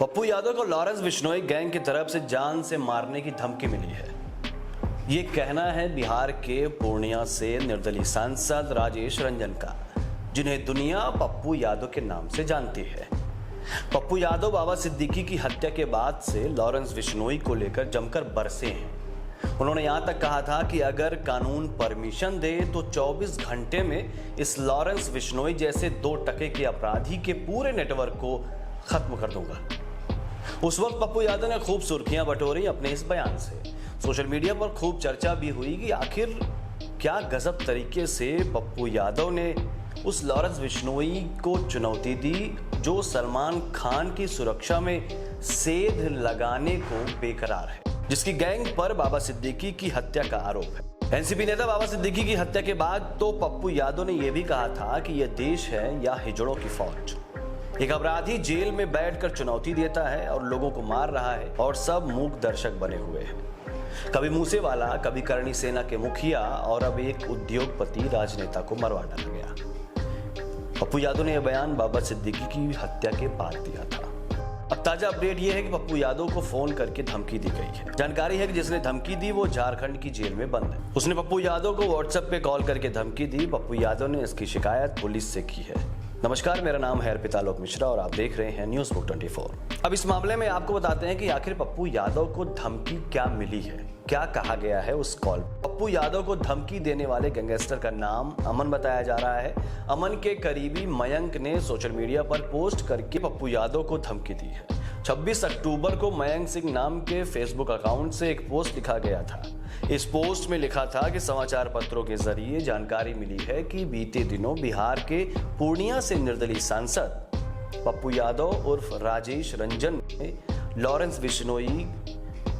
पप्पू यादव को Lawrence Bishnoi gang की तरफ से जान से मारने की धमकी मिली है। ये कहना है बिहार के पूर्णिया से निर्दलीय सांसद राजेश रंजन का, जिन्हें दुनिया पप्पू यादव के नाम से जानती है। पप्पू यादव बाबा सिद्दीकी की हत्या के बाद से लॉरेंस बिश्नोई को लेकर जमकर बरसे हैं। उन्होंने यहां तक कहा था कि अगर कानून परमिशन दे तो 24 घंटे में इस लॉरेंस बिश्नोई जैसे 2 टके के अपराधी के पूरे नेटवर्क को खत्म कर दूंगा। उस वक्त पप्पू यादव ने खूब सुर्खियां बटोरी अपने इस बयान से। सोशल मीडिया पर खूब चर्चा भी हुई कि आखिर क्या गजब तरीके से पप्पू यादव ने उस लॉरेंस बिश्नोई को चुनौती दी जो सलमान खान की सुरक्षा में सेध लगाने को बेकरार है, जिसकी गैंग पर बाबा सिद्दीकी की हत्या का आरोप है। एनसीपी नेता बाबा सिद्दीकी की हत्या के बाद तो पप्पू यादव ने यह भी कहा था कि यह देश है या हिजड़ों की फौज। एक अपराधी जेल में बैठकर चुनौती देता है और लोगों को मार रहा है और सब मूक दर्शक बने हुए हैं। कभी मूसेवाला, कभी करणी सेना के मुखिया और अब एक उद्योगपति राजनेता को मरवा डाला गया। पप्पू यादव ने यह बयान बाबा सिद्दीकी की हत्या के बाद दिया था। अब ताजा अपडेट यह है कि पप्पू यादव को फोन करके धमकी दी गई है। जानकारी है कि जिसने धमकी दी वो झारखंड की जेल में बंद है। उसने पप्पू यादव को व्हाट्सएप पे कॉल करके धमकी दी। पप्पू यादव ने इसकी शिकायत पुलिस से की है। नमस्कार, मेरा नाम है अर्पिता लोक मिश्रा और आप देख रहे हैं न्यूज़ बुक 24। अब इस मामले में आपको बताते हैं कि आखिर पप्पू यादव को धमकी क्या मिली है, क्या कहा गया है उस कॉल। पप्पू यादव को धमकी देने वाले गैंगस्टर का नाम अमन बताया जा रहा है। अमन के करीबी मयंक ने सोशल मीडिया पर पोस्ट करके पप्पू यादव को धमकी दी है। 26 अक्टूबर को मयंक सिंह नाम के फेसबुक अकाउंट से एक पोस्ट लिखा गया था। इस पोस्ट में लिखा था कि समाचार पत्रों के जरिए जानकारी मिली है कि बीते दिनों बिहार के पूर्णिया से निर्दलीय सांसद पप्पू यादव उर्फ राजेश रंजन ने लॉरेंस बिश्नोई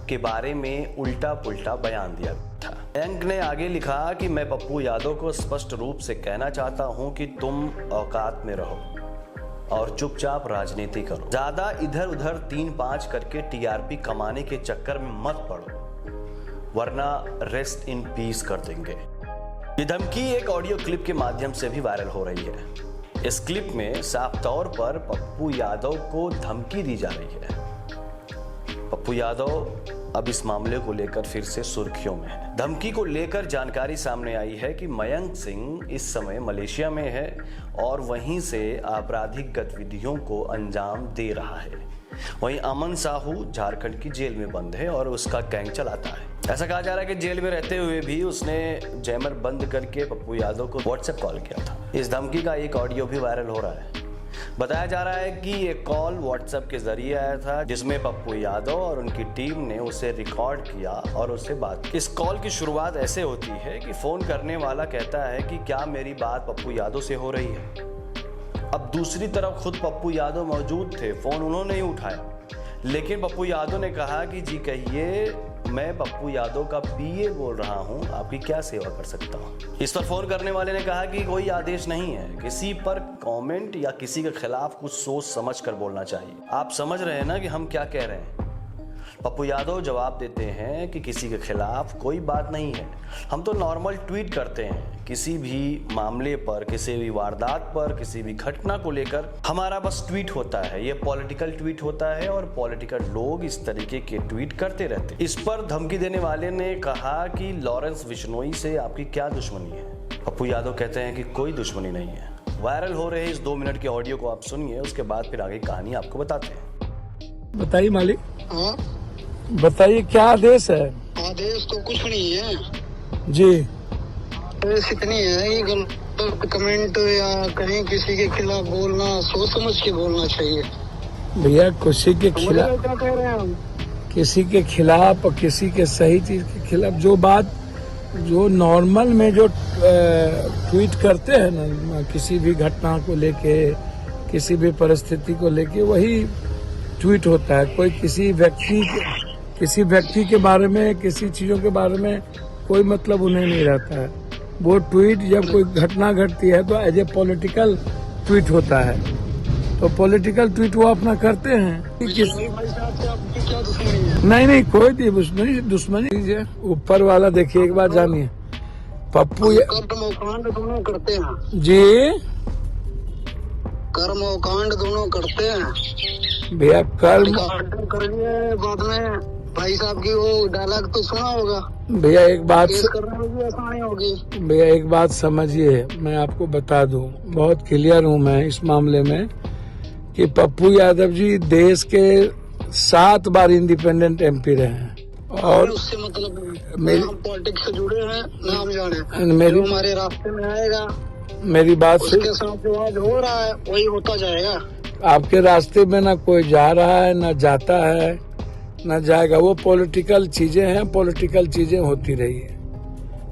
के बारे में उल्टा पुल्टा बयान दिया था। मयंक ने आगे लिखा कि मैं पप्पू यादव को स्पष्ट रूप से कहना चाहता हूं कि तुम औकात में रहो और चुपचाप राजनीति करो। ज्यादा इधर उधर 3-5 करके टीआरपी कमाने के चक्कर में मत पड़ो, वरना रेस्ट इन पीस कर देंगे। ये धमकी एक ऑडियो क्लिप के माध्यम से भी वायरल हो रही है। इस क्लिप में साफ तौर पर पप्पू यादव को धमकी दी जा रही है। पप्पू यादव अब इस मामले को लेकर फिर से सुर्खियों में है। धमकी को लेकर जानकारी सामने आई है कि मयंक सिंह इस समय मलेशिया में है और वहीं से आपराधिक गतिविधियों को अंजाम दे रहा है। वहीं अमन साहू झारखंड की जेल में बंद है और उसका गैंग चलाता है। ऐसा कहा जा रहा है कि जेल में रहते हुए भी उसने जैमर बंद करके पप्पू यादव को व्हाट्सएप कॉल किया था। इस धमकी का एक ऑडियो भी वायरल हो रहा है। बताया जा रहा है कि ये कॉल व्हाट्सएप के जरिए आया था, जिसमें पप्पू यादव और उनकी टीम ने उसे रिकॉर्ड किया और उससे बात की। इस कॉल की शुरुआत ऐसे होती है कि फोन करने वाला कहता है कि क्या मेरी बात पप्पू यादव से हो रही है। अब दूसरी तरफ खुद पप्पू यादव मौजूद थे, फोन उन्होंने ही उठाया, लेकिन पप्पू यादव ने कहा कि जी कहिए, मैं पप्पू यादव का पीए बोल रहा हूं, आपकी क्या सेवा कर सकता हूं। इस पर फोन करने वाले ने कहा कि कोई आदेश नहीं है, किसी पर कमेंट या किसी के खिलाफ कुछ सोच समझ कर बोलना चाहिए। आप समझ रहे हैं ना कि हम क्या कह रहे हैं। पप्पू यादव जवाब देते हैं कि किसी के खिलाफ कोई बात नहीं है, हम तो नॉर्मल ट्वीट करते हैं। किसी भी मामले पर, किसी भी वारदात पर, किसी भी घटना को लेकर हमारा बस ट्वीट होता है। ये पॉलिटिकल ट्वीट होता है और पॉलिटिकल लोग इस तरीके के ट्वीट करते रहते हैं। इस पर धमकी देने वाले ने कहा कि लॉरेंस बिश्नोई से आपकी क्या दुश्मनी है। पप्पू यादव कहते हैं कि कोई दुश्मनी नहीं है। वायरल हो रहे इस 2 मिनट के ऑडियो को आप सुनिए, उसके बाद फिर आगे कहानी आपको बताते हैं। बताइए मालिक। हाँ, बताइए क्या आदेश है। आदेश तो कुछ नहीं है जी। आदेश इतनी है, ये गलत कमेंट या कहीं किसी के खिलाफ बोलना सोच समझ के बोलना चाहिए भैया, किसी के खिलाफ, क्या कह रहे हैं हम। किसी के खिलाफ और किसी के सही चीज के खिलाफ जो बात, जो नॉर्मल में जो ट्वीट करते हैं ना, किसी भी घटना को लेके, किसी भी परिस्थिति को लेके, वही ट्वीट होता है। कोई किसी व्यक्ति के बारे में, किसी चीजों के बारे में कोई मतलब उन्हें नहीं रहता है। वो ट्वीट जब कोई घटना घटती है तो एज ए पॉलिटिकल ट्वीट होता है, तो पॉलिटिकल ट्वीट वो अपना करते हैं। नहीं, कोई दुश्मनी है। ऊपर वाला देखिए, एक बार जानिए, पप्पू दोनों करते हैं जी, कर्म और कांड दोनों करते हैं। भैया कर्म, कांड करिए, बाद में भाई साहब की वो डायलॉग तो सुना होगा, भैया एक बात केस करने में भी आसानी होगी। भैया एक बात समझिए, मैं आपको बता दूं, बहुत क्लियर हूं मैं इस मामले में कि पप्पू यादव जी देश के 7 बार इंडिपेंडेंट MP रहे हैं और उससे मतलब मेरी- हम पॉलिटिक्स से जुड़े हैं, नाम जाने मेरी जो हमारे रास्ते में आएगा मेरी बात से उसके साथ जो आज हो रहा है वही होता जाएगा। आपके रास्ते में ना कोई जा रहा है, ना जाता है, ना जाएगा। वो पॉलिटिकल चीजें हैं, पॉलिटिकल चीजें होती रही है,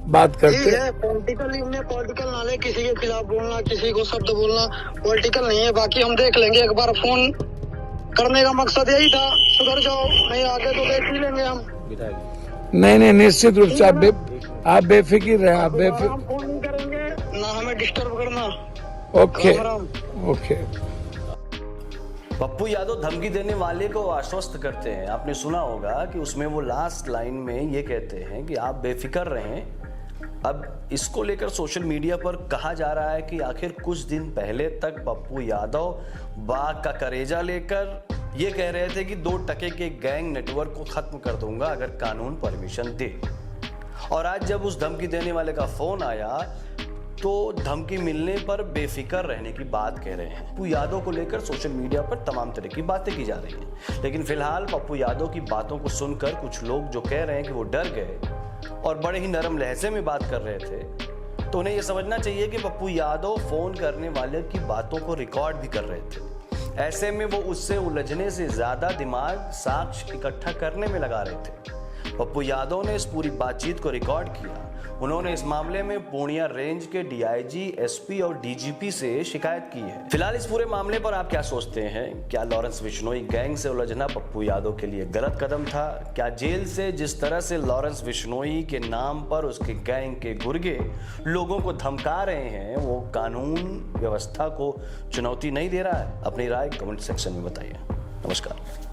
बात ठीक करते है, पॉलिटिकल नाले किसी के खिलाफ बोलना, किसी को शब्द बोलना पॉलिटिकल नहीं है। बाकी हम देख लेंगे, एक बार फोन करने का मकसद यही था, सुधर जाओ, नहीं आगे तो देख ही लेंगे हम। नहीं, निश्चित रूप से आप बेफिक्र रहें, आप बेफिक्र। हम फोन नहीं करेंगे, ना हमें डिस्टर्ब करना। ओके राम राम। ओके। पप्पू यादव धमकी देने वाले को आश्वस्त करते हैं। आपने सुना होगा कि उसमें वो लास्ट लाइन में ये कहते हैं कि आप बेफिक्र रहें। अब इसको लेकर सोशल मीडिया पर कहा जा रहा है कि आखिर कुछ दिन पहले तक पप्पू यादव बाघ का करेजा लेकर ये कह रहे थे कि 2 टके के गैंग नेटवर्क को खत्म कर दूंगा अगर कानून परमिशन दे, और आज जब उस धमकी देने वाले का फोन आया तो धमकी मिलने पर बेफिक्र रहने की बात कह रहे हैं। पप्पू यादव को लेकर सोशल मीडिया पर तमाम तरह की बातें की जा रही हैं, लेकिन फिलहाल पप्पू यादव की बातों को सुनकर कुछ लोग जो कह रहे हैं कि वो डर गए और बड़े ही नरम लहजे में बात कर रहे थे, तो उन्हें यह समझना चाहिए कि पप्पू यादव फोन करने वाले की बातों को रिकॉर्ड भी कर रहे थे। ऐसे में वो उससे उलझने से ज्यादा दिमाग साक्ष्य इकट्ठा करने में लगा रहे थे। पप्पू यादव ने इस पूरी बातचीत को रिकॉर्ड किया। उन्होंने इस मामले में पूर्णिया रेंज के DIG, SP और DGP से शिकायत की है। फिलहाल इस पूरे मामले पर आप क्या सोचते हैं? क्या लॉरेंस बिश्नोई गैंग से उलझना पप्पू यादव के लिए गलत कदम था? क्या जेल से जिस तरह से लॉरेंस बिश्नोई के नाम पर उसके गैंग के गुर्गे लोगों को धमका रहे हैं वो कानून व्यवस्था को चुनौती नहीं दे रहा है? अपनी राय कमेंट सेक्शन में बताइए। नमस्कार।